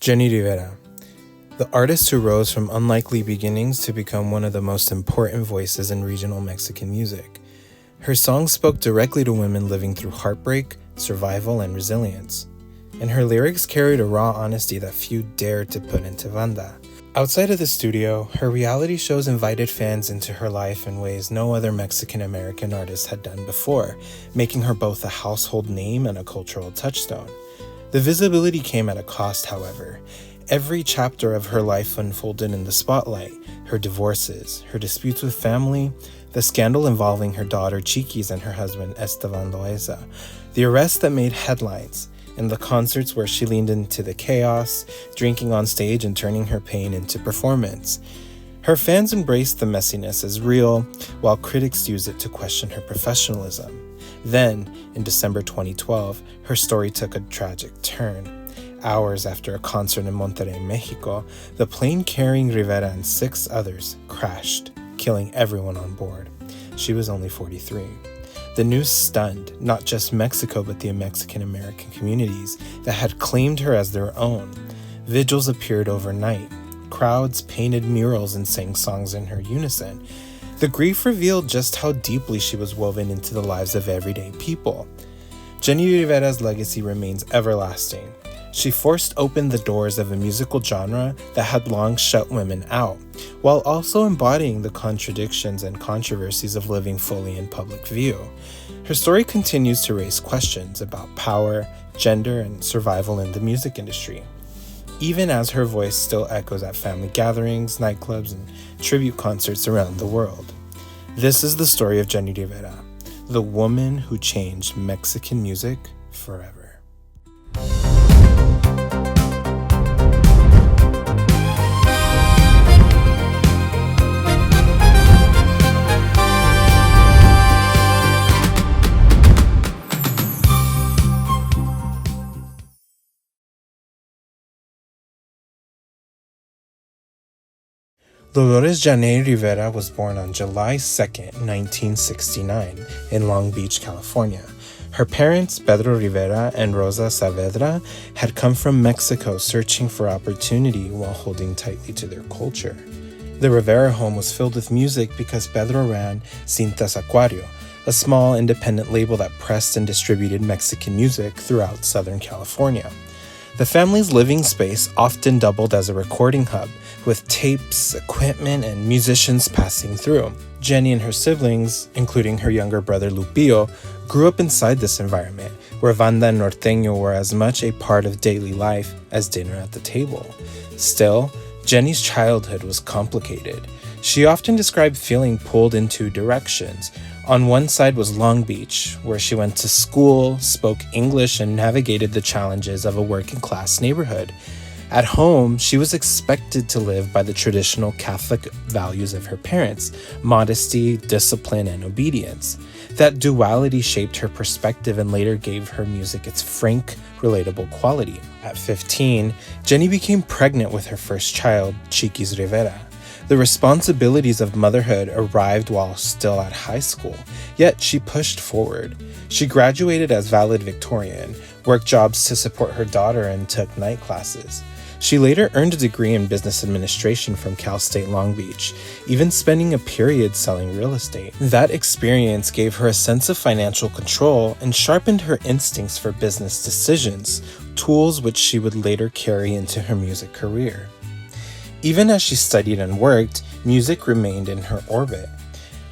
Jenni Rivera, the artist who rose from unlikely beginnings to become one of the most important voices in regional Mexican music. Her songs spoke directly to women living through heartbreak, survival, and resilience. And her lyrics carried a raw honesty that few dared to put into Banda. Outside of the studio, her reality shows invited fans into her life in ways no other Mexican-American artist had done before, making her both a household name and a cultural touchstone. The visibility came at a cost, however. Every chapter of her life unfolded in the spotlight: her divorces, her disputes with family, the scandal involving her daughter Chiquis and her husband Esteban, the arrest that made headlines, and the concerts where she leaned into the chaos, drinking on stage and turning her pain into performance. Her fans embraced the messiness as real, while critics used it to question her professionalism. Then, in December 2012, her story took a tragic turn. Hours after a concert in Monterrey, Mexico, the plane carrying Rivera and 6 others crashed, killing everyone on board. She was only 43. The news stunned not just Mexico but the Mexican-American communities that had claimed her as their own. Vigils appeared overnight. Crowds painted murals and sang songs in her unison. The grief revealed just how deeply she was woven into the lives of everyday people. Jenni Rivera's legacy remains everlasting. She forced open the doors of a musical genre that had long shut women out, while also embodying the contradictions and controversies of living fully in public view. Her story continues to raise questions about power, gender, and survival in the music industry, even as her voice still echoes at family gatherings, nightclubs, and tribute concerts around the world. This is the story of Jenni Rivera, the woman who changed Mexican music forever. Dolores Jenni Rivera was born on July 2, 1969, in Long Beach, California. Her parents, Pedro Rivera and Rosa Saavedra, had come from Mexico searching for opportunity while holding tightly to their culture. The Rivera home was filled with music because Pedro ran Cintas Aquario, a small independent label that pressed and distributed Mexican music throughout Southern California. The family's living space often doubled as a recording hub, with tapes, equipment, and musicians passing through. Jenni and her siblings, including her younger brother Lupillo, grew up inside this environment, where Banda and Norteño were as much a part of daily life as dinner at the table. Still, Jenni's childhood was complicated. She often described feeling pulled in 2 directions. On one side was Long Beach, where she went to school, spoke English, and navigated the challenges of a working-class neighborhood. At home, she was expected to live by the traditional Catholic values of her parents: modesty, discipline, and obedience. That duality shaped her perspective and later gave her music its frank, relatable quality. At 15, Jenni became pregnant with her first child, Chiquis Rivera. The responsibilities of motherhood arrived while still at high school, yet she pushed forward. She graduated as valedictorian, worked jobs to support her daughter, and took night classes. She later earned a degree in business administration from Cal State Long Beach, even spending a period selling real estate. That experience gave her a sense of financial control and sharpened her instincts for business decisions, tools which she would later carry into her music career. Even as she studied and worked, music remained in her orbit.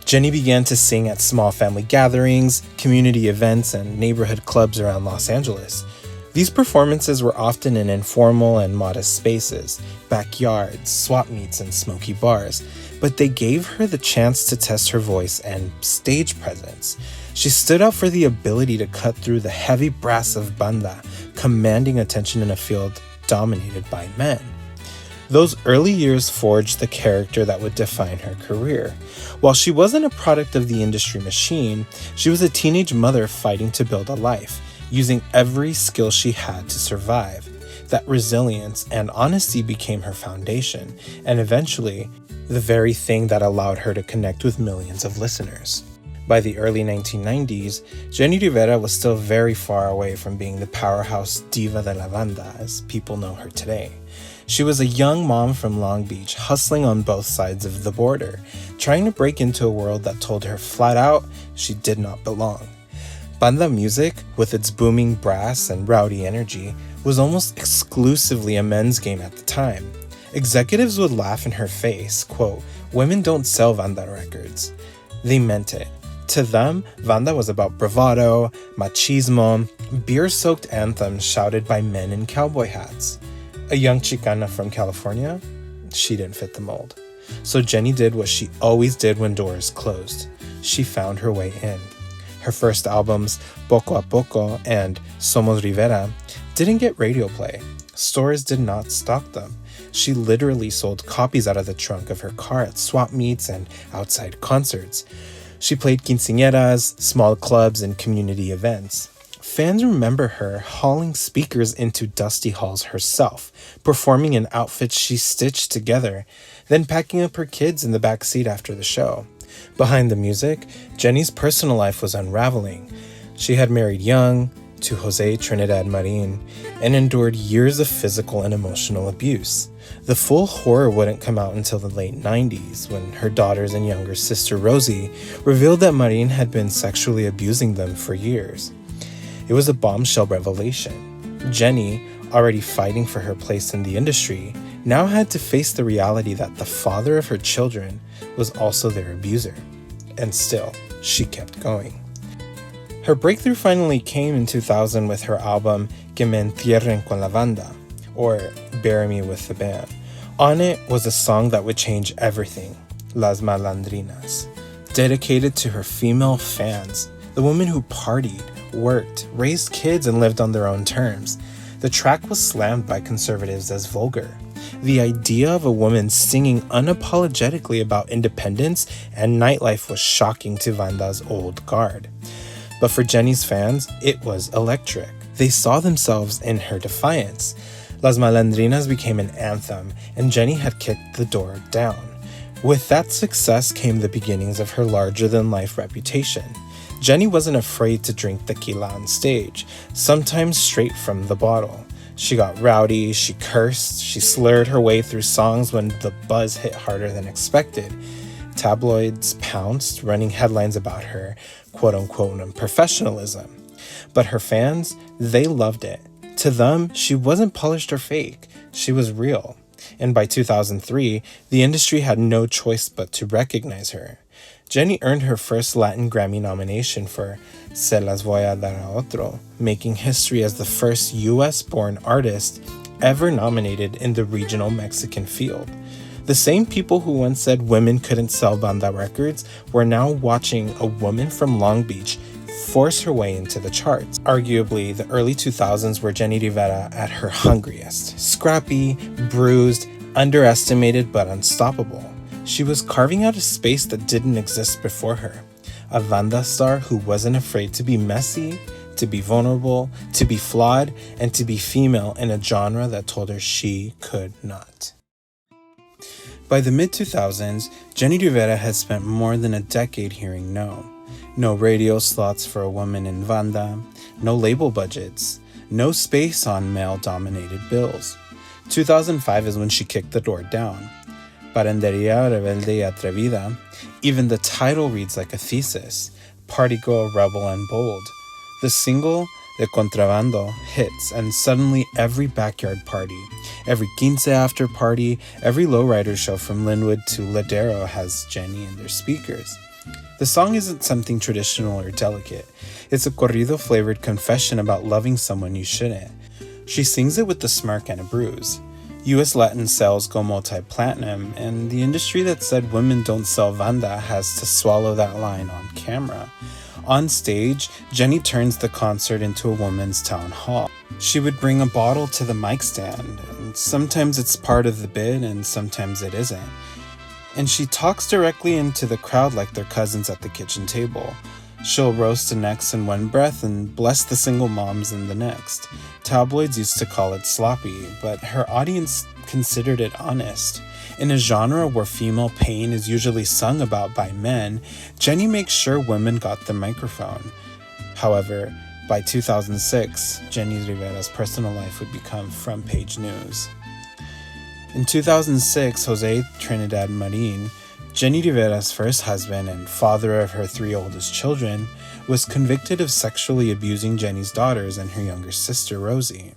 Jenni began to sing at small family gatherings, community events, and neighborhood clubs around Los Angeles. These performances were often in informal and modest spaces, backyards, swap meets, and smoky bars, but they gave her the chance to test her voice and stage presence. She stood out for the ability to cut through the heavy brass of Banda, commanding attention in a field dominated by men. Those early years forged the character that would define her career. While she wasn't a product of the industry machine, she was a teenage mother fighting to build a life, using every skill she had to survive. That resilience and honesty became her foundation, and eventually, the very thing that allowed her to connect with millions of listeners. By the early 1990s, Jenni Rivera was still very far away from being the powerhouse diva de la banda, as people know her today. She was a young mom from Long Beach, hustling on both sides of the border, trying to break into a world that told her flat out she did not belong. Banda music, with its booming brass and rowdy energy, was almost exclusively a men's game at the time. Executives would laugh in her face, quote, "Women don't sell Banda records." They meant it. To them, Banda was about bravado, machismo, beer-soaked anthems shouted by men in cowboy hats. A young Chicana from California? She didn't fit the mold. So Jenni did what she always did when doors closed. She found her way in. Her first albums, Poco a Poco and Somos Rivera, didn't get radio play. Stores did not stock them. She literally sold copies out of the trunk of her car at swap meets and outside concerts. She played quinceañeras, small clubs, and community events. Fans remember her hauling speakers into dusty halls herself, performing in outfits she stitched together, then packing up her kids in the back seat after the show. Behind the music, Jenni's personal life was unraveling. She had married young, to Jose Trinidad Marin, and endured years of physical and emotional abuse. The full horror wouldn't come out until the late 90s, when her daughters and younger sister Rosie revealed that Marin had been sexually abusing them for years. It was a bombshell revelation. Jenni, already fighting for her place in the industry, now had to face the reality that the father of her children was also their abuser. And still, she kept going. Her breakthrough finally came in 2000 with her album Que me entierren con la banda, or Bury Me with the Band. On it was a song that would change everything, Las Malandrinas, dedicated to her female fans, the women who partied, worked, raised kids, and lived on their own terms. The track was slammed by conservatives as vulgar. The idea of a woman singing unapologetically about independence and nightlife was shocking to Banda's old guard. But for Jenni's fans, it was electric. They saw themselves in her defiance. Las Malandrinas became an anthem, and Jenni had kicked the door down. With that success came the beginnings of her larger-than-life reputation. Jenni wasn't afraid to drink tequila on stage, sometimes straight from the bottle. She got rowdy, she cursed, she slurred her way through songs when the buzz hit harder than expected. Tabloids pounced, running headlines about her quote-unquote unprofessionalism. But her fans, they loved it. To them, she wasn't polished or fake. She was real. And by 2003, the industry had no choice but to recognize her. Jenni earned her first Latin Grammy nomination for Se las voy a dar a otro, making history as the first US-born artist ever nominated in the regional Mexican field. The same people who once said women couldn't sell Banda records were now watching a woman from Long Beach force her way into the charts. Arguably, the early 2000s were Jenni Rivera at her hungriest. Scrappy, bruised, underestimated, but unstoppable. She was carving out a space that didn't exist before her. A Banda star who wasn't afraid to be messy, to be vulnerable, to be flawed, and to be female in a genre that told her she could not. By the mid-2000s, Jenni Rivera had spent more than a decade hearing no. No radio slots for a woman in Banda, no label budgets, no space on male-dominated bills. 2005 is when she kicked the door down. Parendería rebelde y atrevida, even the title reads like a thesis. Party girl, rebel, and bold. The single, De Contrabando, hits, and suddenly every backyard party, every quince after party, every lowrider show from Linwood to Ladero has Jenni in their speakers. The song isn't something traditional or delicate. It's a corrido-flavored confession about loving someone you shouldn't. She sings it with a smirk and a bruise. US Latin sales go multi-platinum, and the industry that said women don't sell Banda has to swallow that line on camera. On stage, Jenni turns the concert into a woman's town hall. She would bring a bottle to the mic stand, and sometimes it's part of the bid and sometimes it isn't. And she talks directly into the crowd like they're cousins at the kitchen table. She'll roast an ex in one breath and bless the single moms in the next. Tabloids used to call it sloppy, but her audience considered it honest. In a genre where female pain is usually sung about by men, Jenni makes sure women got the microphone. However, by 2006, Jenni Rivera's personal life would become front-page news. In 2006, Jose Trinidad Marin, Jenni Rivera's first husband and father of her 3 oldest children, was convicted of sexually abusing Jenni's daughters and her younger sister, Rosie.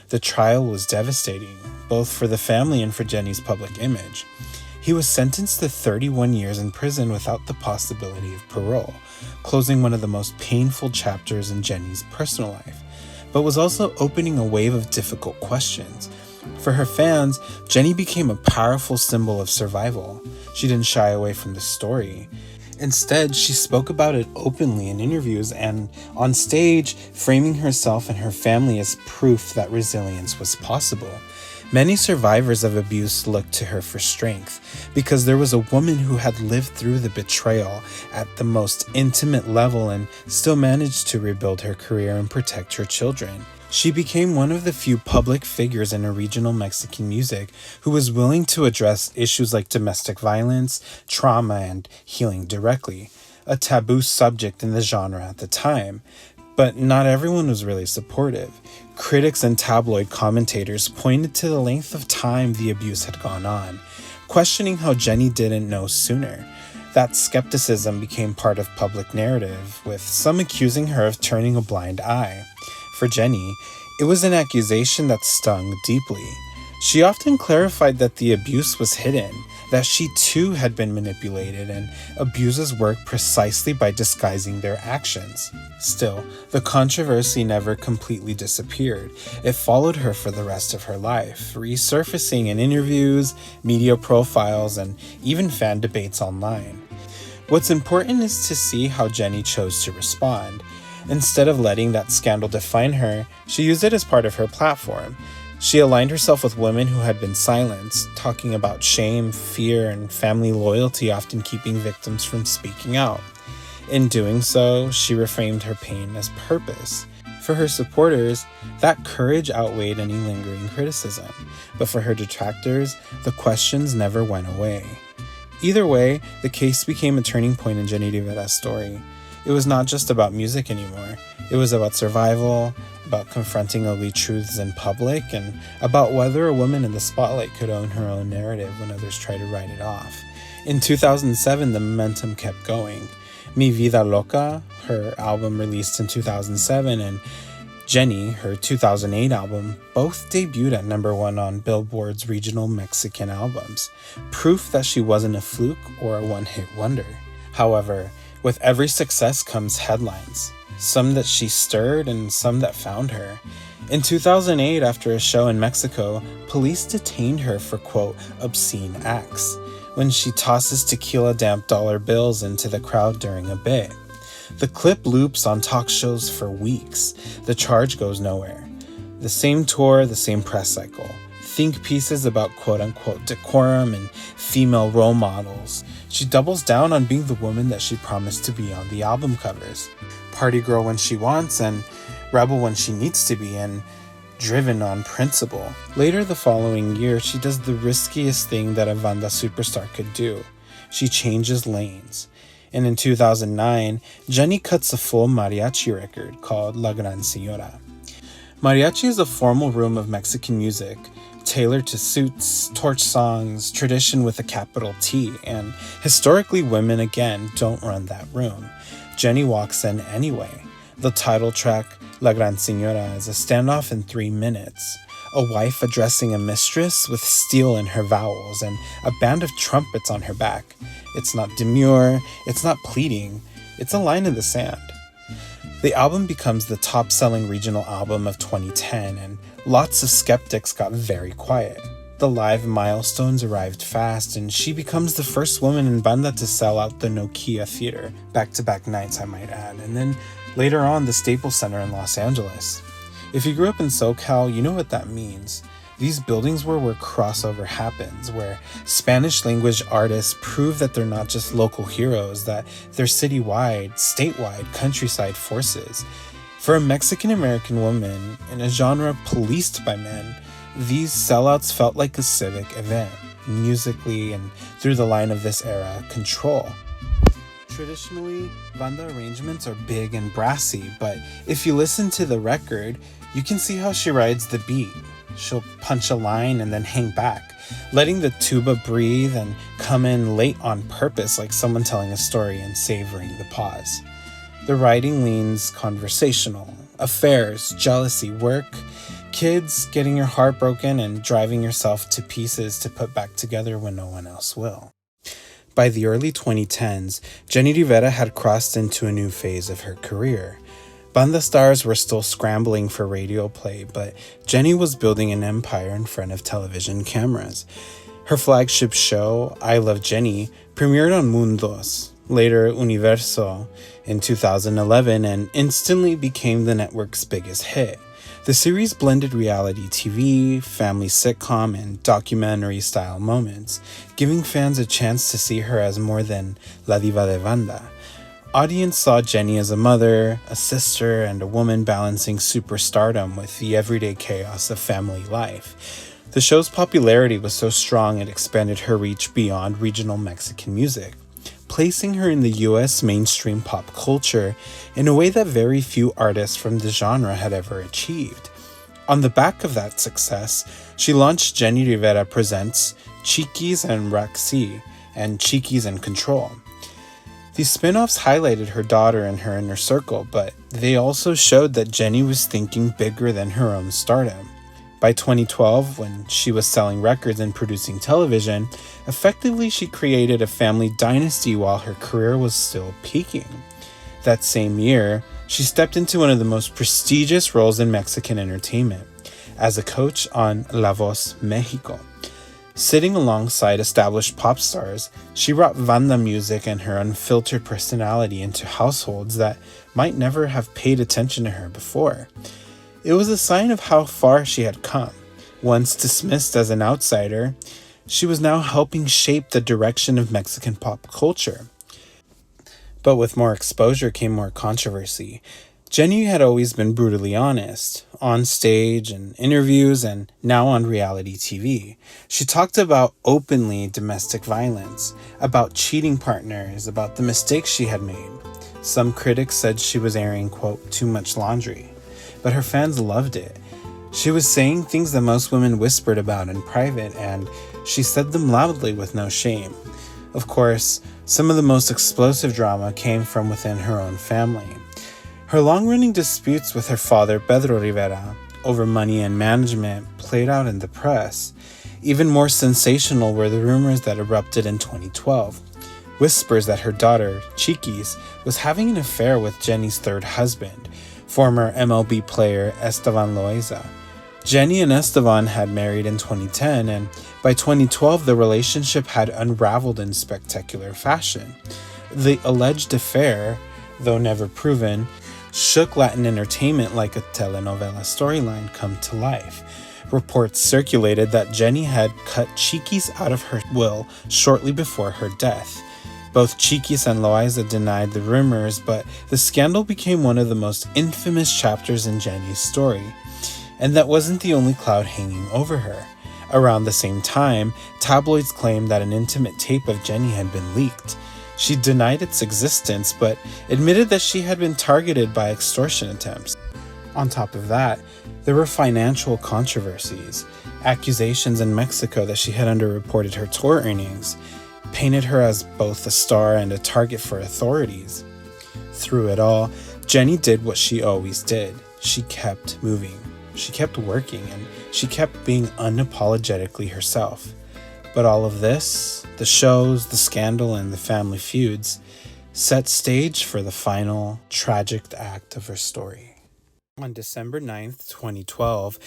The trial was devastating, both for the family and for Jenni's public image. He was sentenced to 31 years in prison without the possibility of parole, closing one of the most painful chapters in Jenni's personal life, but was also opening a wave of difficult questions. For her fans, Jenni became a powerful symbol of survival. She didn't shy away from the story. Instead, she spoke about it openly in interviews and on stage, framing herself and her family as proof that resilience was possible. Many survivors of abuse looked to her for strength because there was a woman who had lived through the betrayal at the most intimate level and still managed to rebuild her career and protect her children. She became one of the few public figures in regional Mexican music who was willing to address issues like domestic violence, trauma, and healing directly, a taboo subject in the genre at the time. But not everyone was really supportive. Critics and tabloid commentators pointed to the length of time the abuse had gone on, questioning how Jenni didn't know sooner. That skepticism became part of public narrative, with some accusing her of turning a blind eye. For Jenni, it was an accusation that stung deeply. She often clarified that the abuse was hidden, that she too had been manipulated, and abusers work precisely by disguising their actions. Still, the controversy never completely disappeared. It followed her for the rest of her life, resurfacing in interviews, media profiles, and even fan debates online. What's important is to see how Jenni chose to respond. Instead of letting that scandal define her, she used it as part of her platform. She aligned herself with women who had been silenced, talking about shame, fear, and family loyalty, often keeping victims from speaking out. In doing so, she reframed her pain as purpose. For her supporters, that courage outweighed any lingering criticism, but for her detractors, the questions never went away. Either way, the case became a turning point in Jenni Rivera's story. It was not just about music anymore. It was about survival, about confronting ugly truths in public, and about whether a woman in the spotlight could own her own narrative when others tried to write it off. In 2007, the momentum kept going. Mi Vida Loca, her album released in 2007, and Jenni, her 2008 album, both debuted at #1 on Billboard's regional Mexican albums, proof that she wasn't a fluke or a one-hit wonder. However, with every success comes headlines, some that she stirred and some that found her. In 2008, after a show in Mexico, police detained her for, quote, obscene acts, when she tosses tequila-damped dollar bills into the crowd during a bit. The clip loops on talk shows for weeks. The charge goes nowhere. The same tour, the same press cycle. Think pieces about quote-unquote decorum and female role models. She doubles down on being the woman that she promised to be on the album covers. Party girl when she wants and rebel when she needs to be, and driven on principle. Later the following year, she does the riskiest thing that a Banda superstar could do. She changes lanes. And in 2009, Jenni cuts a full mariachi record called La Gran Señora. Mariachi is a formal room of Mexican music, tailored to suits, torch songs, tradition with a capital T, and historically women, again, don't run that room. Jenni walks in anyway. The title track, La Gran Señora, is a standoff in 3 minutes. A wife addressing a mistress with steel in her vowels and a band of trumpets on her back. It's not demure, it's not pleading, it's a line in the sand. The album becomes the top-selling regional album of 2010, and lots of skeptics got very quiet. The live milestones arrived fast, and she becomes the first woman in Banda to sell out the Nokia Theater, back-to-back nights I might add, and then later on the Staples Center in Los Angeles. If you grew up in SoCal, you know what that means. These buildings were where crossover happens, where Spanish-language artists prove that they're not just local heroes, that they're citywide, statewide, countryside forces. For a Mexican-American woman in a genre policed by men, These sellouts felt like a civic event, musically and through the line of this era, control. Traditionally, Banda arrangements are big and brassy, but if you listen to the record, you can see how she rides the beat. She'll punch a line and then hang back, letting the tuba breathe and come in late on purpose, like someone telling a story and savoring the pause. The writing leans conversational, affairs, jealousy, work, kids, getting your heart broken and driving yourself to pieces to put back together when no one else will. By the early 2010s, Jenni Rivera had crossed into a new phase of her career. Banda stars were still scrambling for radio play, but Jenni was building an empire in front of television cameras. Her flagship show, I Love Jenni, premiered on Mundos, later Universo, in 2011 and instantly became the network's biggest hit. The series blended reality TV, family sitcom, and documentary-style moments, giving fans a chance to see her as more than La Diva de Banda. Audience saw Jenni as a mother, a sister, and a woman balancing superstardom with the everyday chaos of family life. The show's popularity was so strong it expanded her reach beyond regional Mexican music, placing her in the US mainstream pop culture in a way that very few artists from the genre had ever achieved. On the back of that success, she launched Jenni Rivera Presents Chiquis and Roxy and Chiquis and Control. These spin-offs highlighted her daughter and her inner circle, but they also showed that Jenni was thinking bigger than her own stardom. By 2012, when she was selling records and producing television, effectively she created a family dynasty while her career was still peaking. That same year, she stepped into one of the most prestigious roles in Mexican entertainment, as a coach on La Voz Mexico. Sitting alongside established pop stars, she brought Banda music and her unfiltered personality into households that might never have paid attention to her before. It was a sign of how far she had come. Once dismissed as an outsider, she was now helping shape the direction of Mexican pop culture. But with more exposure came more controversy. Jenni had always been brutally honest, on stage and interviews and now on reality TV. She talked about openly domestic violence, about cheating partners, about the mistakes she had made. Some critics said she was airing, quote, too much laundry. But her fans loved it. She was saying things that most women whispered about in private, and she said them loudly with no shame. Of course, some of the most explosive drama came from within her own family. Her long-running disputes with her father, Pedro Rivera, over money and management played out in the press. Even more sensational were the rumors that erupted in 2012. Whispers that her daughter, Chiquis, was having an affair with Jenni's third husband, former MLB player Esteban. Jenni and Esteban had married in 2010, and by 2012 the relationship had unraveled in spectacular fashion. The alleged affair, though never proven, shook Latin entertainment like a telenovela storyline come to life. Reports circulated that Jenni had cut Chiquis out of her will shortly before her death. Both Chiquis and Loaiza denied the rumors, but the scandal became one of the most infamous chapters in Jenni's story. And that wasn't the only cloud hanging over her. Around the same time, tabloids claimed that an intimate tape of Jenni had been leaked. She denied its existence, but admitted that she had been targeted by extortion attempts. On top of that, there were financial controversies, accusations in Mexico that she had underreported her tour earnings, painted her as both a star and a target for authorities. Through it all, Jenni did what she always did. She kept moving, she kept working, and she kept being unapologetically herself. But all of this, the shows, the scandal, and the family feuds, set stage for the final, tragic act of her story. On December 9th, 2012,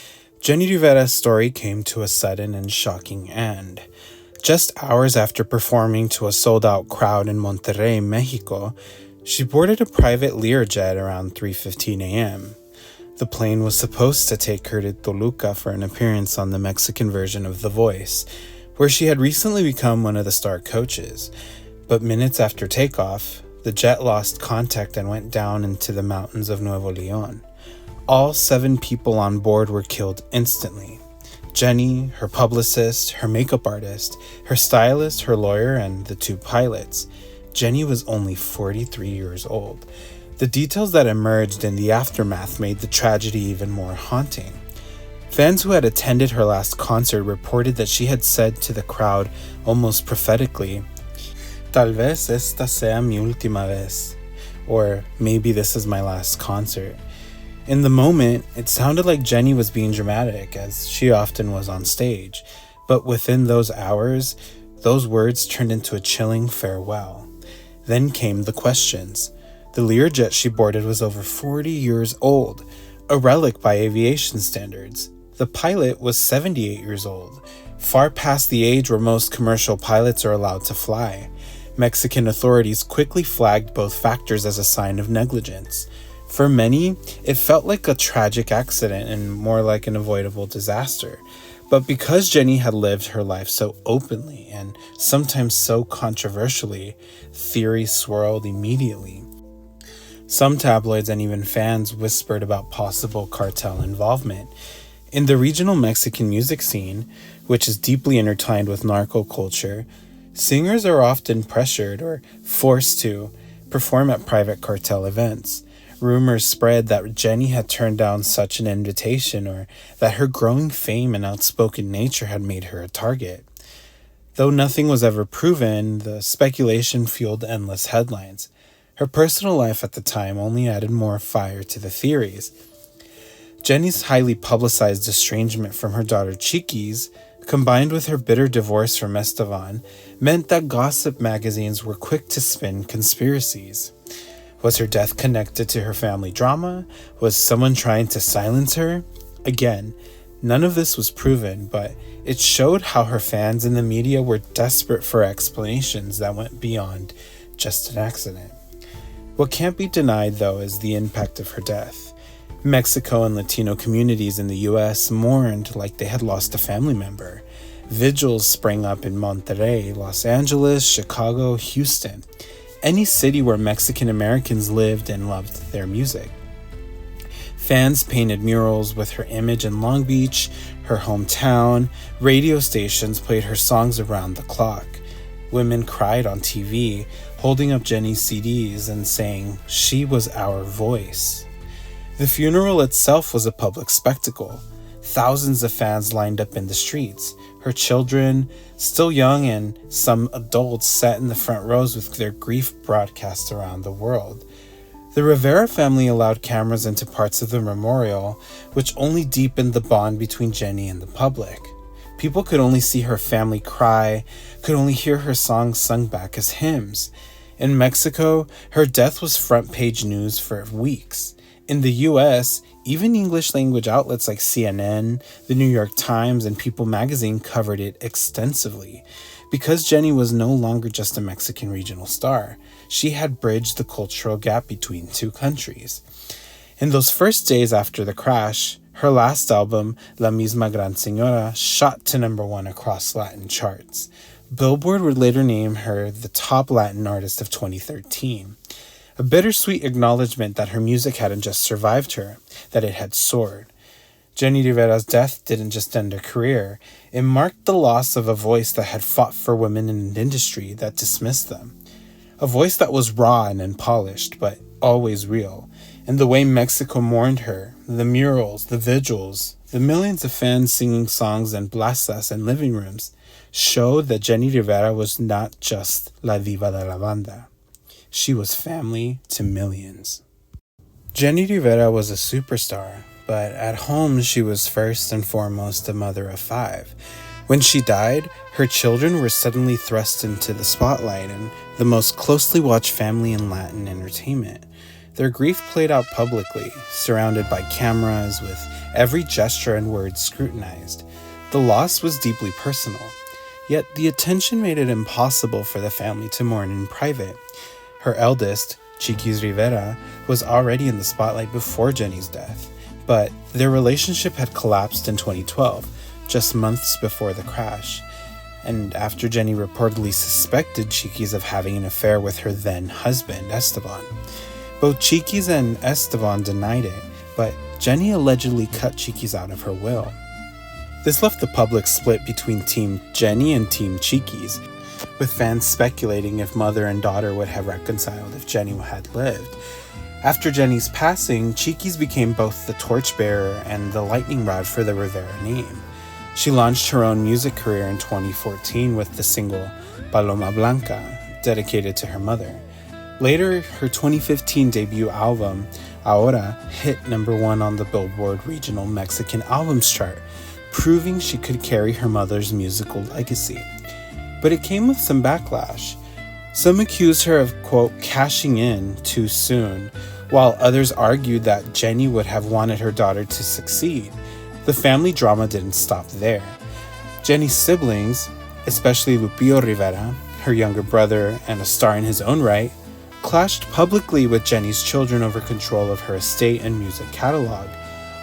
Jenni Rivera's story came to a sudden and shocking end. Just hours after performing to a sold-out crowd in Monterrey, Mexico, she boarded a private Learjet around 3:15 a.m. The plane was supposed to take her to Toluca for an appearance on the Mexican version of The Voice, where she had recently become one of the star coaches. But minutes after takeoff, the jet lost contact and went down into the mountains of Nuevo León. All 7 people on board were killed instantly. Jenni, her publicist, her makeup artist, her stylist, her lawyer, and the 2 pilots. Jenni was only 43 years old. The details that emerged in the aftermath made the tragedy even more haunting. Fans who had attended her last concert reported that she had said to the crowd, almost prophetically, "Tal vez esta sea mi última vez," or "maybe this is my last concert." In the moment, it sounded like Jenni was being dramatic, as she often was on stage, but within those hours, those words turned into a chilling farewell. Then came the questions. The Learjet she boarded was over 40 years old, a relic by aviation standards. The pilot was 78 years old, far past the age where most commercial pilots are allowed to fly. Mexican authorities quickly flagged both factors as a sign of negligence. For many, it felt like a tragic accident and more like an avoidable disaster. But because Jenni had lived her life so openly and sometimes so controversially, theories swirled immediately. Some tabloids and even fans whispered about possible cartel involvement. In the regional Mexican music scene, which is deeply intertwined with narco culture, singers are often pressured or forced to perform at private cartel events. Rumors spread that Jenni had turned down such an invitation or that her growing fame and outspoken nature had made her a target. Though nothing was ever proven, the speculation fueled endless headlines. Her personal life at the time only added more fire to the theories. Jenni's highly publicized estrangement from her daughter Chiquis, combined with her bitter divorce from Esteban, meant that gossip magazines were quick to spin conspiracies. Was her death connected to her family drama? Was someone trying to silence her? Again, none of this was proven, but it showed how her fans and the media were desperate for explanations that went beyond just an accident. What can't be denied, though, is the impact of her death. Mexico and Latino communities in the U.S. mourned like they had lost a family member. Vigils sprang up in Monterrey, Los Angeles, Chicago, Houston, any city where Mexican Americans lived and loved their music. Fans painted murals with her image in Long Beach, her hometown. Radio stations played her songs around the clock. Women cried on TV, holding up Jenni's CDs and saying, "She was our voice." The funeral itself was a public spectacle. Thousands of fans lined up in the streets. Her children, still young, and some adults sat in the front rows with their grief broadcast around the world. The Rivera family allowed cameras into parts of the memorial, which only deepened the bond between Jenni and the public. People could only see her family cry, could only hear her songs sung back as hymns. In Mexico, her death was front-page news for weeks. In the US, even English-language outlets like CNN, the New York Times, and People magazine covered it extensively. Because Jenni was no longer just a Mexican regional star, she had bridged the cultural gap between two countries. In those first days after the crash, her last album, La Misma Gran Señora, shot to #1 across Latin charts. Billboard would later name her the top Latin artist of 2013. A bittersweet acknowledgement that her music hadn't just survived her, that it had soared. Jenni Rivera's death didn't just end her career, it marked the loss of a voice that had fought for women in an industry that dismissed them. A voice that was raw and unpolished, but always real. And the way Mexico mourned her, the murals, the vigils, the millions of fans singing songs in plazas and living rooms, showed that Jenni Rivera was not just la diva de la banda. She was family to millions. Jenni Rivera was a superstar, but at home she was first and foremost a mother of 5. When she died, her children were suddenly thrust into the spotlight and the most closely watched family in Latin entertainment. Their grief played out publicly, surrounded by cameras, with every gesture and word scrutinized. The loss was deeply personal, yet the attention made it impossible for the family to mourn in private. Her eldest, Chiquis Rivera, was already in the spotlight before Jenni's death, but their relationship had collapsed in 2012, just months before the crash, and after Jenni reportedly suspected Chiquis of having an affair with her then-husband, Esteban. Both Chiquis and Esteban denied it, but Jenni allegedly cut Chiquis out of her will. This left the public split between Team Jenni and Team Chiquis, with fans speculating if mother and daughter would have reconciled if Jenni had lived. After Jenni's passing, Chiquis became both the torchbearer and the lightning rod for the Rivera name. She launched her own music career in 2014 with the single Paloma Blanca, dedicated to her mother. Later, her 2015 debut album, Ahora, hit #1 on the Billboard Regional Mexican Albums chart, proving she could carry her mother's musical legacy. But it came with some backlash. Some accused her of, quote, cashing in too soon, while others argued that Jenni would have wanted her daughter to succeed. The family drama didn't stop there. Jenni's siblings, especially Lupillo Rivera, her younger brother and a star in his own right, clashed publicly with Jenni's children over control of her estate and music catalog.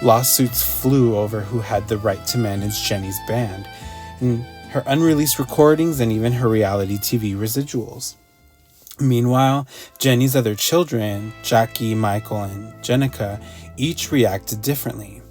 Lawsuits flew over who had the right to manage Jenni's band, and her unreleased recordings, and even her reality TV residuals. Meanwhile, Jenni's other children, Jackie, Michael, and Jenica, each reacted differently.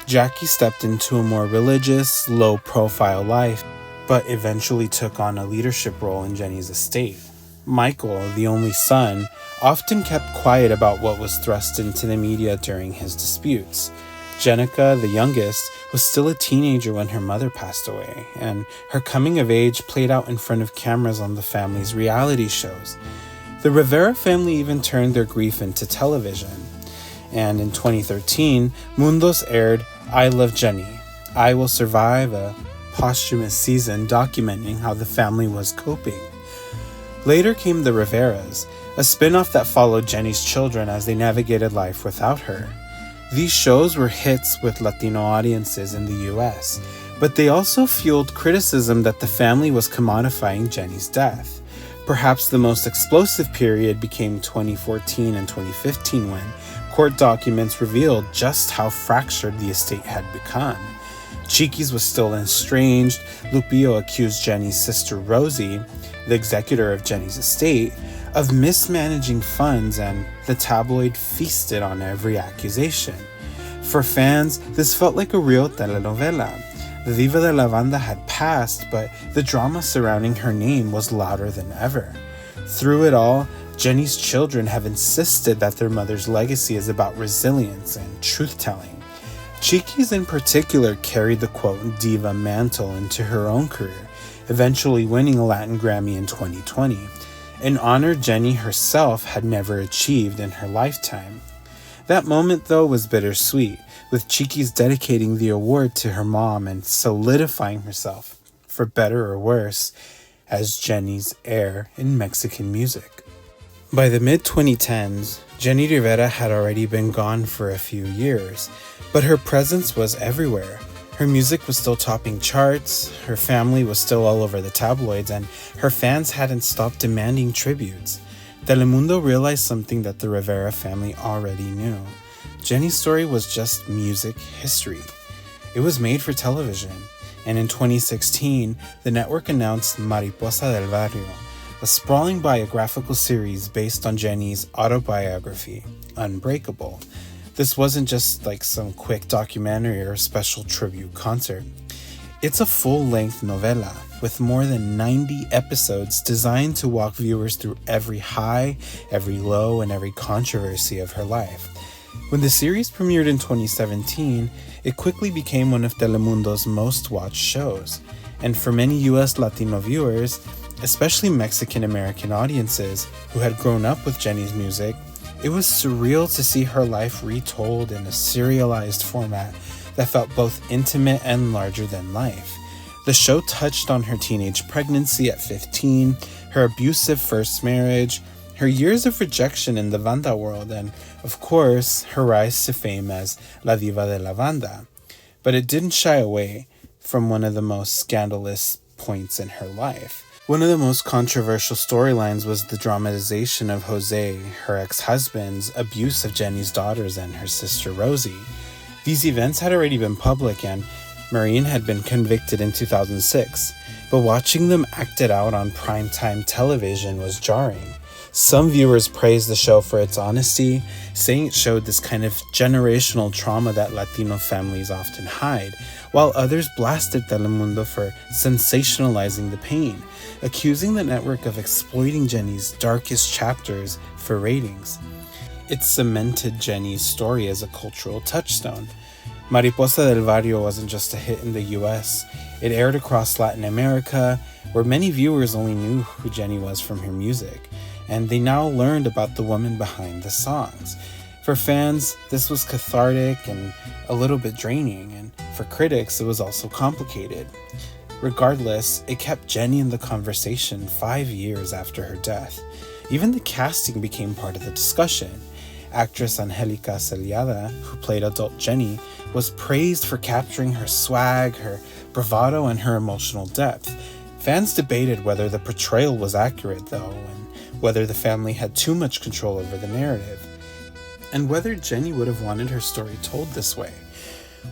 Jackie stepped into a more religious, low-profile life, but eventually took on a leadership role in Jenni's estate. Michael, the only son, often kept quiet about what was thrust into the media during his disputes. Jenica, the youngest, was still a teenager when her mother passed away, and her coming of age played out in front of cameras on the family's reality shows. The Rivera family even turned their grief into television. And in 2013, Mundos aired I Love Jenni, I Will Survive, a posthumous season documenting how the family was coping. Later came The Riveras, a spin-off that followed Jenni's children as they navigated life without her. These shows were hits with Latino audiences in the US, but they also fueled criticism that the family was commodifying Jenni's death. Perhaps the most explosive period became 2014 and 2015 when court documents revealed just how fractured the estate had become. Chiquis was still estranged. Lupillo accused Jenni's sister Rosie, the executor of Jenni's estate, of mismanaging funds, and the tabloid feasted on every accusation. For fans, this felt like a real telenovela. The Diva de la Banda had passed, but the drama surrounding her name was louder than ever. Through it all, Jenni's children have insisted that their mother's legacy is about resilience and truth-telling. Chiquis in particular carried the quote diva mantle into her own career, eventually winning a Latin Grammy in 2020, an honor Jenni herself had never achieved in her lifetime. That moment, though, was bittersweet, with Chiquis dedicating the award to her mom and solidifying herself, for better or worse, as Jenni's heir in Mexican music. By the mid-2010s, Jenni Rivera had already been gone for a few years, but her presence was everywhere. Her music was still topping charts, her family was still all over the tabloids, and her fans hadn't stopped demanding tributes. Telemundo realized something that the Rivera family already knew. Jenni's story was just music history. It was made for television, and in 2016, the network announced Mariposa del Barrio, a sprawling biographical series based on Jenni's autobiography, Unbreakable. This wasn't just like some quick documentary or special tribute concert. It's a full-length novela with more than 90 episodes designed to walk viewers through every high, every low, and every controversy of her life. When the series premiered in 2017, it quickly became one of Telemundo's most-watched shows. And for many US Latino viewers, especially Mexican-American audiences who had grown up with Jenni's music, it was surreal to see her life retold in a serialized format that felt both intimate and larger than life. The show touched on her teenage pregnancy at 15, her abusive first marriage, her years of rejection in the Banda world, and, of course, her rise to fame as La Diva de la Banda. But it didn't shy away from one of the most scandalous points in her life. One of the most controversial storylines was the dramatization of Jose, her ex-husband's, abuse of Jenni's daughters and her sister Rosie. These events had already been public, and Maureen had been convicted in 2006, but watching them acted out on primetime television was jarring. Some viewers praised the show for its honesty, saying it showed this kind of generational trauma that Latino families often hide, while others blasted Telemundo for sensationalizing the pain, accusing the network of exploiting Jenni's darkest chapters for ratings. It cemented Jenni's story as a cultural touchstone. Mariposa del Barrio wasn't just a hit in the US, it aired across Latin America, where many viewers only knew who Jenni was from her music, and they now learned about the woman behind the songs. For fans, this was cathartic and a little bit draining, and for critics, it was also complicated. Regardless, it kept Jenni in the conversation 5 years after her death. Even the casting became part of the discussion. Actress Angelica Celiada, who played adult Jenni, was praised for capturing her swag, her bravado, and her emotional depth. Fans debated whether the portrayal was accurate, though, and whether the family had too much control over the narrative, and whether Jenni would have wanted her story told this way.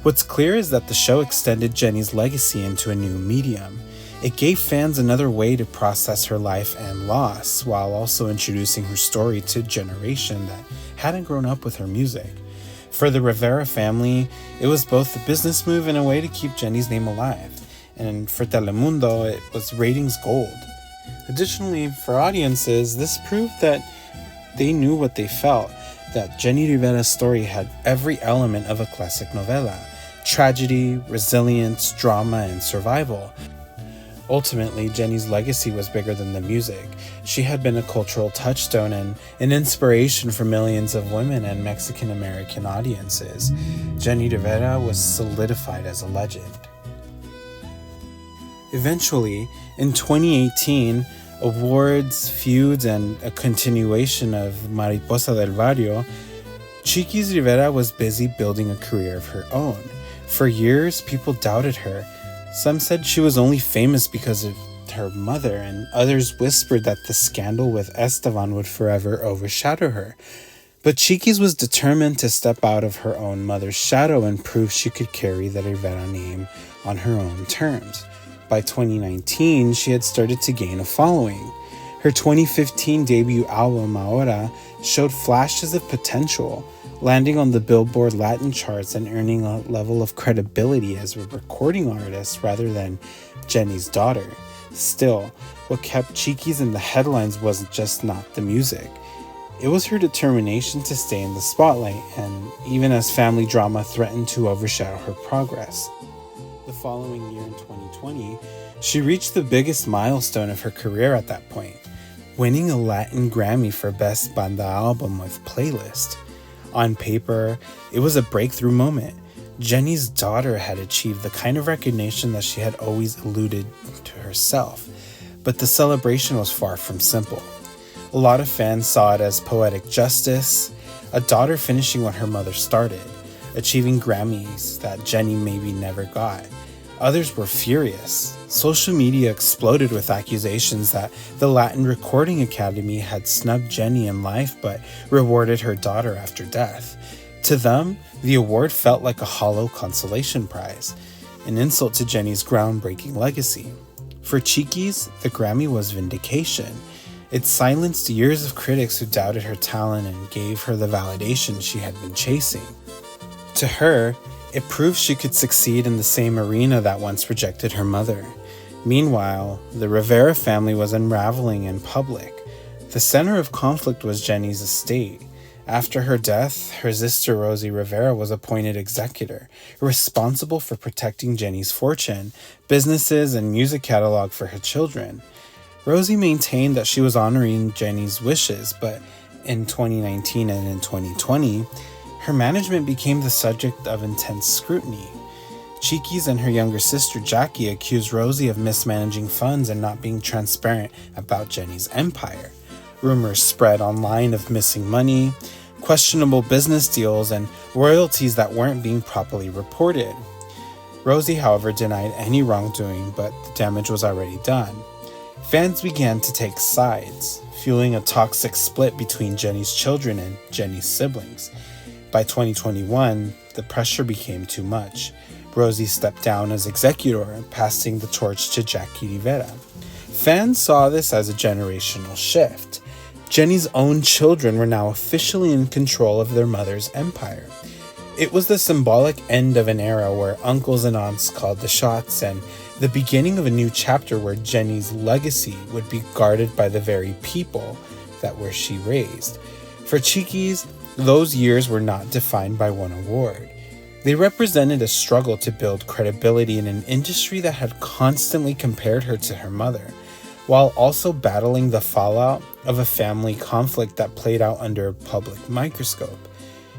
What's clear is that the show extended Jenni's legacy into a new medium. It gave fans another way to process her life and loss, while also introducing her story to a generation that hadn't grown up with her music. For the Rivera family, it was both a business move and a way to keep Jenni's name alive, and for Telemundo, it was ratings gold. Additionally, for audiences, this proved that they knew what they felt, that Jenni Rivera's story had every element of a classic novela: tragedy, resilience, drama, and survival. Ultimately, Jenni's legacy was bigger than the music. She had been a cultural touchstone and an inspiration for millions of women and Mexican-American audiences. Jenni Rivera was solidified as a legend. Eventually, in 2018, awards, feuds, and a continuation of Mariposa del Barrio, Chiquis Rivera was busy building a career of her own. For years, people doubted her. Some said she was only famous because of her mother, and others whispered that the scandal with Esteban would forever overshadow her. But Chiquis was determined to step out of her own mother's shadow and prove she could carry the Rivera name on her own terms. By 2019, she had started to gain a following. Her 2015 debut album, Ahora, showed flashes of potential, landing on the Billboard Latin charts and earning a level of credibility as a recording artist rather than Jenni's daughter. Still, what kept Chiquis in the headlines wasn't just not the music. It was her determination to stay in the spotlight, and even as family drama threatened to overshadow her progress. The following year in 2020, she reached the biggest milestone of her career at that point, winning a Latin Grammy for Best Banda Album with Playlist. On paper, it was a breakthrough moment. Jenni's daughter had achieved the kind of recognition that she had always alluded to herself, but the celebration was far from simple. A lot of fans saw it as poetic justice, a daughter finishing what her mother started, achieving Grammys that Jenni maybe never got. Others were furious. Social media exploded with accusations that the Latin Recording Academy had snubbed Jenni in life but rewarded her daughter after death. To them, the award felt like a hollow consolation prize, an insult to Jenni's groundbreaking legacy. For Chiquis, the Grammy was vindication. It silenced years of critics who doubted her talent and gave her the validation she had been chasing. To her, it proved she could succeed in the same arena that once rejected her mother. Meanwhile, the Rivera family was unraveling in public. The center of conflict was Jenni's estate. After her death, her sister Rosie Rivera was appointed executor, responsible for protecting Jenni's fortune, businesses, and music catalog for her children. Rosie maintained that she was honoring Jenni's wishes, but in 2019 and in 2020, her management became the subject of intense scrutiny. Chiquis and her younger sister Jackie accused Rosie of mismanaging funds and not being transparent about Jenni's empire. Rumors spread online of missing money, questionable business deals, and royalties that weren't being properly reported. Rosie, however, denied any wrongdoing, but the damage was already done. Fans began to take sides, fueling a toxic split between Jenni's children and Jenni's siblings. By 2021, the pressure became too much. Rosie stepped down as executor, passing the torch to Jackie Rivera. Fans saw this as a generational shift. Jenni's own children were now officially in control of their mother's empire. It was the symbolic end of an era where uncles and aunts called the shots, and the beginning of a new chapter where Jenni's legacy would be guarded by the very people that were she raised. For Chiquis, those years were not defined by one award. They represented a struggle to build credibility in an industry that had constantly compared her to her mother, while also battling the fallout of a family conflict that played out under a public microscope.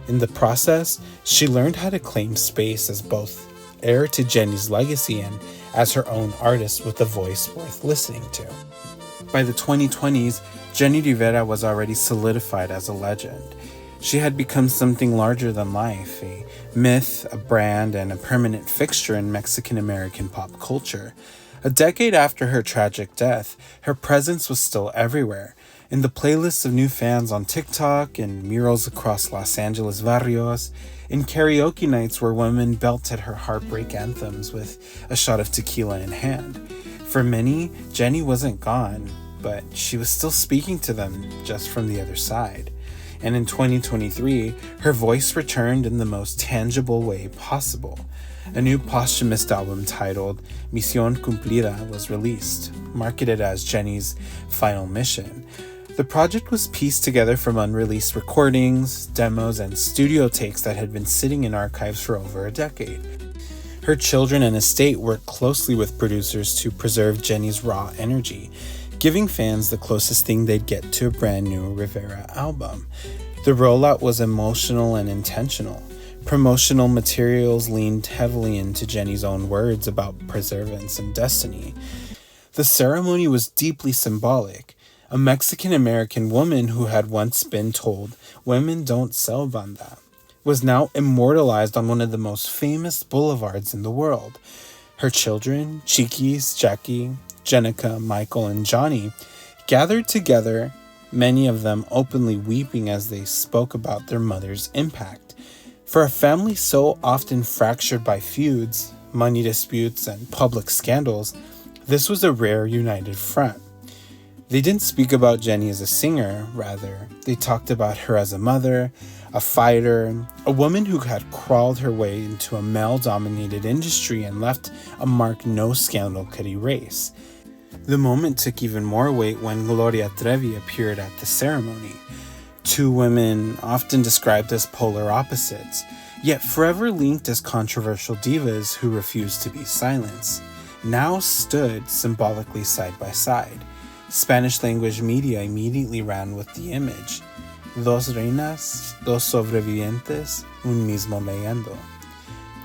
In the process, she learned how to claim space as both heir to Jenni's legacy and as her own artist with a voice worth listening to. By the 2020s, Jenni Rivera was already solidified as a legend. She had become something larger than life, a myth, a brand, and a permanent fixture in Mexican-American pop culture. A decade after her tragic death, her presence was still everywhere, in the playlists of new fans on TikTok, in murals across Los Angeles barrios, in karaoke nights where women belted her heartbreak anthems with a shot of tequila in hand. For many, Jenni wasn't gone, but she was still speaking to them just from the other side. And in 2023, her voice returned in the most tangible way possible. A new posthumous album titled Misión Cumplida was released, marketed as Jenni's final mission. The project was pieced together from unreleased recordings, demos, and studio takes that had been sitting in archives for over a decade. Her children and estate worked closely with producers to preserve Jenni's raw energy, giving fans the closest thing they'd get to a brand new Rivera album. The rollout was emotional and intentional. Promotional materials leaned heavily into Jenni's own words about perseverance and destiny. The ceremony was deeply symbolic. A Mexican-American woman who had once been told women don't sell Banda was now immortalized on one of the most famous boulevards in the world. Her children, Chiquis, Jackie, Jenica, Michael, and Johnny, gathered together, many of them openly weeping as they spoke about their mother's impact. For a family so often fractured by feuds, money disputes, and public scandals, this was a rare united front. They didn't speak about Jenni as a singer, rather, they talked about her as a mother, a fighter, a woman who had crawled her way into a male-dominated industry and left a mark no scandal could erase. The moment took even more weight when Gloria Trevi appeared at the ceremony. Two women often described as polar opposites, yet forever linked as controversial divas who refused to be silenced, now stood symbolically side by side. Spanish-language media immediately ran with the image. Dos reinas, dos sobrevivientes, un mismo leyendo.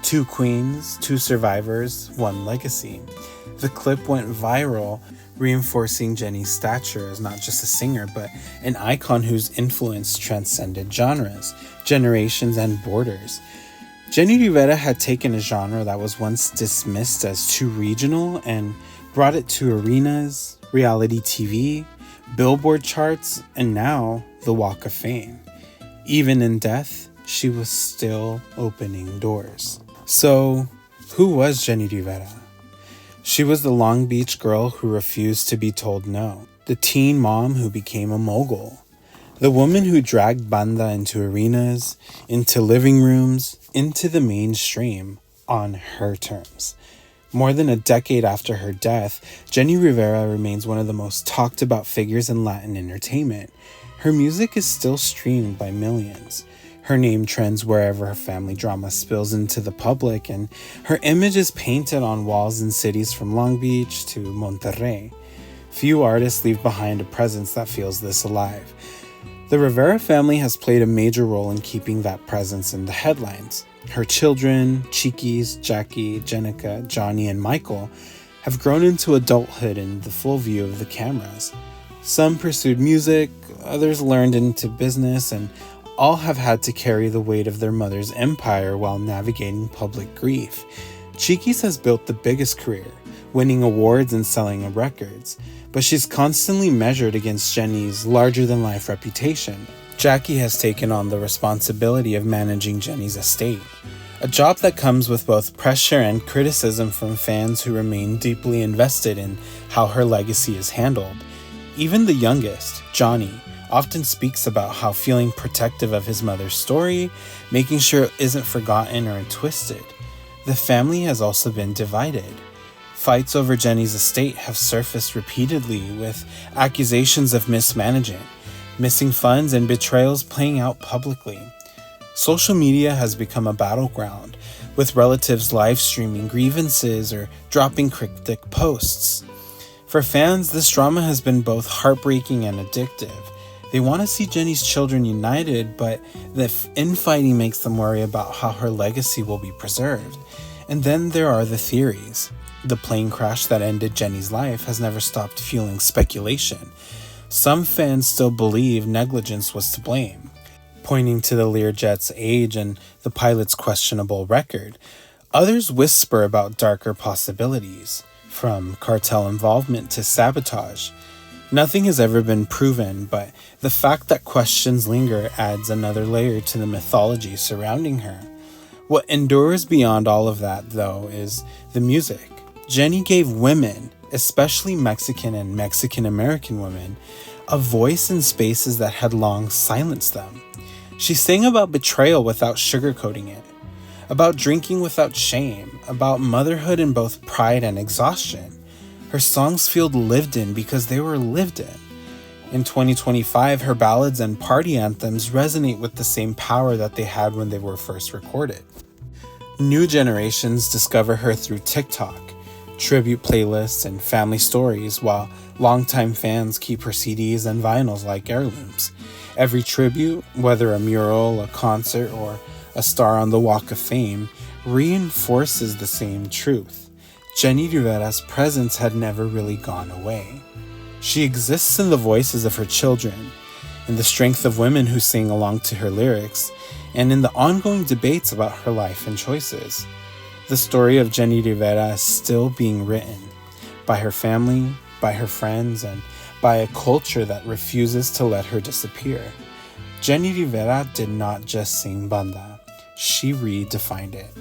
Two queens, two survivors, one legacy. The clip went viral, reinforcing Jenni's stature as not just a singer, but an icon whose influence transcended genres, generations, and borders. Jenni Rivera had taken a genre that was once dismissed as too regional and brought it to arenas, reality TV, Billboard charts, and now the Walk of Fame. Even in death, she was still opening doors. So, who was Jenni Rivera? She was the Long Beach girl who refused to be told no, the teen mom who became a mogul, the woman who dragged Banda into arenas, into living rooms, into the mainstream on her terms. More than a decade after her death, Jenni Rivera remains one of the most talked about figures in Latin entertainment. Her music is still streamed by millions. Her name trends wherever her family drama spills into the public, and her image is painted on walls in cities from Long Beach to Monterrey. Few artists leave behind a presence that feels this alive. The Rivera family has played a major role in keeping that presence in the headlines. Her children, Chiquis, Jackie, Jenica, Johnny, and Michael, have grown into adulthood in the full view of the cameras. Some pursued music, others learned into business, and all have had to carry the weight of their mother's empire while navigating public grief. Chiquis has built the biggest career, winning awards and selling records, but she's constantly measured against Jenni's larger-than-life reputation. Jackie has taken on the responsibility of managing Jenni's estate, a job that comes with both pressure and criticism from fans who remain deeply invested in how her legacy is handled. Even the youngest, Johnny, often speaks about how feeling protective of his mother's story, making sure it isn't forgotten or twisted. The family has also been divided. Fights over Jenni's estate have surfaced repeatedly, with accusations of mismanaging, missing funds, and betrayals playing out publicly. Social media has become a battleground, with relatives live streaming grievances or dropping cryptic posts. For fans, this drama has been both heartbreaking and addictive. They want to see Jenni's children united, but the infighting makes them worry about how her legacy will be preserved. And then there are the theories. The plane crash that ended Jenni's life has never stopped fueling speculation. Some fans still believe negligence was to blame, pointing to the Learjet's age and the pilot's questionable record. Others whisper about darker possibilities, from cartel involvement to sabotage. Nothing has ever been proven, but the fact that questions linger adds another layer to the mythology surrounding her. What endures beyond all of that, though, is the music. Jenni gave women, especially Mexican and Mexican-American women, a voice in spaces that had long silenced them. She sang about betrayal without sugarcoating it, about drinking without shame, about motherhood in both pride and exhaustion. Her songs feel lived in because they were lived in. In 2025, her ballads and party anthems resonate with the same power that they had when they were first recorded. New generations discover her through TikTok, tribute playlists, and family stories, while longtime fans keep her CDs and vinyls like heirlooms. Every tribute, whether a mural, a concert, or a star on the Walk of Fame, reinforces the same truth. Jenni Rivera's presence had never really gone away. She exists in the voices of her children, in the strength of women who sing along to her lyrics, and in the ongoing debates about her life and choices. The story of Jenni Rivera is still being written by her family, by her friends, and by a culture that refuses to let her disappear. Jenni Rivera did not just sing Banda, she redefined it.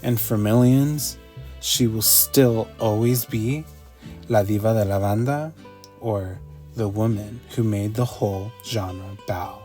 And for millions, she will still always be La Diva de la Banda, or the woman who made the whole genre bow.